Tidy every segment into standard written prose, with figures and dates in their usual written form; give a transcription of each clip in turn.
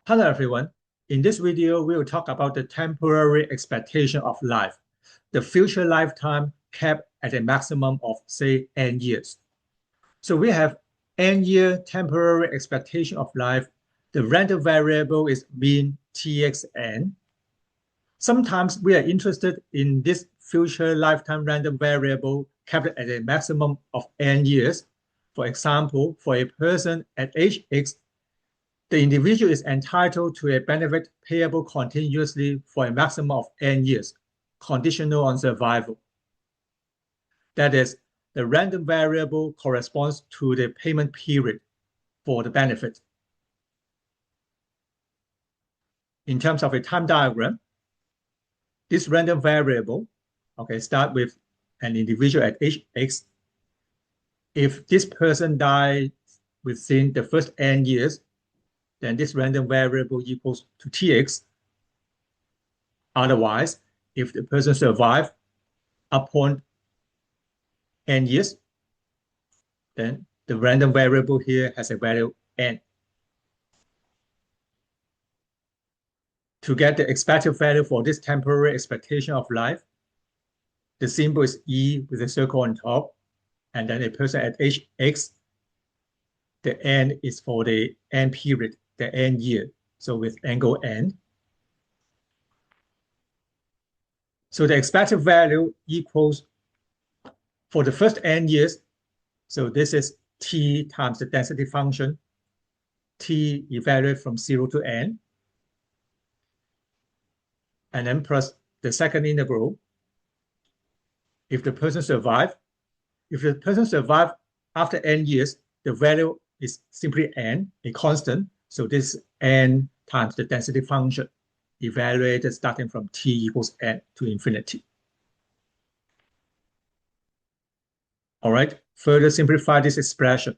Hello everyone. In this video, we will talk about the temporary expectation of life, the future lifetime capped at a maximum of, say, n years. So we have n-year temporary expectation of life. The random variable is mean txn. Sometimes we are interested in this future lifetime random variable capped at a maximum of n years. For example, for a person at age x, the individual is entitled to a benefit payable continuously for a maximum of n years, conditional on survival. That is, the random variable corresponds to the payment period for the benefit. In terms of a time diagram, this random variable, start with an individual at age x. If this person dies within the first n years, then this random variable equals to tx. Otherwise, if the person survives upon n years, then the random variable here has a value n. To get the expected value for this temporary expectation of life, the symbol is E with a circle on top, and then a person at age x, the n is for the n period, the n year, so with angle n. So the expected value equals, for the first n years, so this is t times the density function, t evaluated from 0 to n, and then plus the second integral. If the person survives after n years, the value is simply n, a constant. So this is n times the density function evaluated starting from t equals n to infinity. All right, further simplify this expression.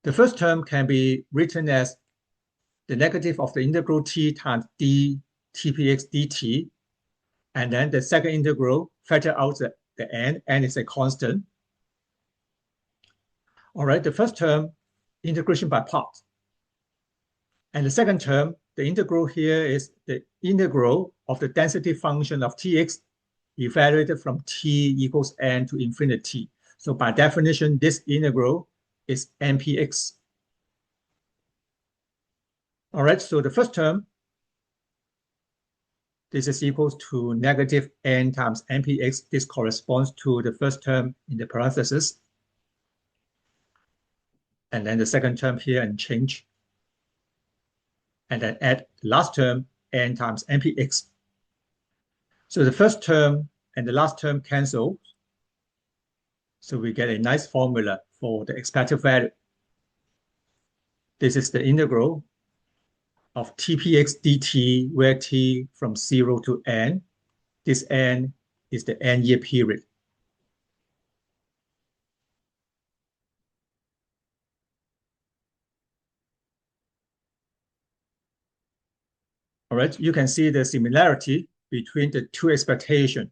The first term can be written as the negative of the integral t times d tpx dt, and then the second integral factor out the n is a constant. All right, the first term, integration by parts. And the second term, the integral here is the integral of the density function of tx evaluated from t equals n to infinity. So by definition, this integral is npx. All right, so the first term, this is equals to negative n times npx. This corresponds to the first term in the parentheses. And then the second term here and change. And then add the last term, n times npx. So the first term and the last term cancel. So we get a nice formula for the expected value. This is the integral of tpx dt, where t from 0 to n. This n is the n-year period. All right, you can see the similarity between the two expectations.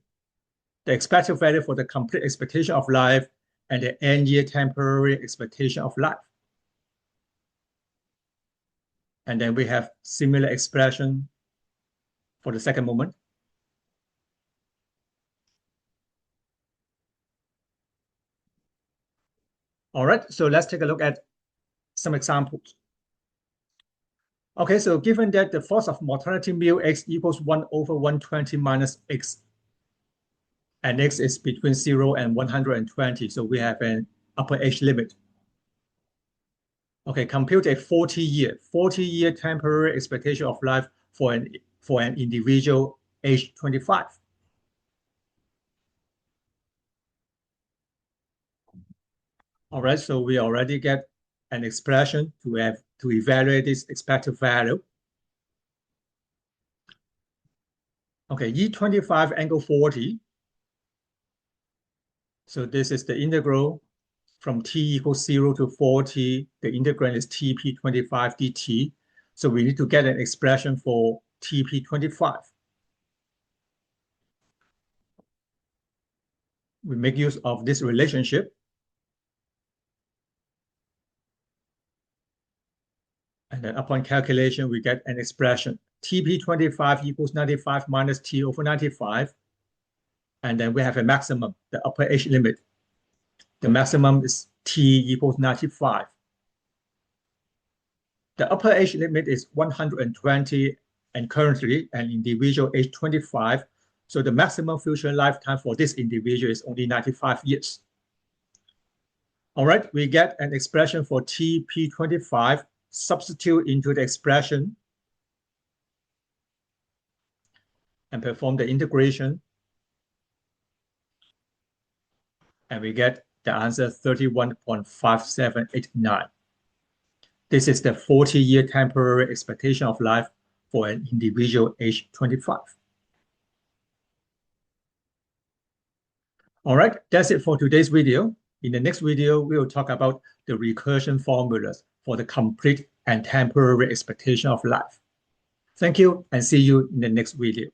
The expected value for the complete expectation of life and the n-year temporary expectation of life. And then we have similar expression for the second moment. All right, so let's take a look at some examples. Okay, so given that the force of mortality mu x equals 1 over 120 minus x, and x is between 0 and 120, so we have an upper age limit. Okay, compute a 40-year temporary expectation of life for an individual age 25. All right, so we already get an expression to evaluate this expected value. Okay, E25 angle 40. So this is the integral from t equals 0 to 40. The integrand is tp25 dt. So we need to get an expression for tp25. We make use of this relationship. And then upon calculation, we get an expression TP25 equals 95 minus T over 95. And then we have a maximum, the upper age limit. The maximum is T equals 95. The upper age limit is 120 and currently an individual age 25. So the maximum future lifetime for this individual is only 95 years. All right, we get an expression for TP25, substitute into the expression and perform the integration. And we get the answer 31.5789. This is the 40-year temporary expectation of life for an individual age 25. All right, that's it for today's video. In the next video, we will talk about the recursion formulas for the complete and temporary expectation of life. Thank you and see you in the next video.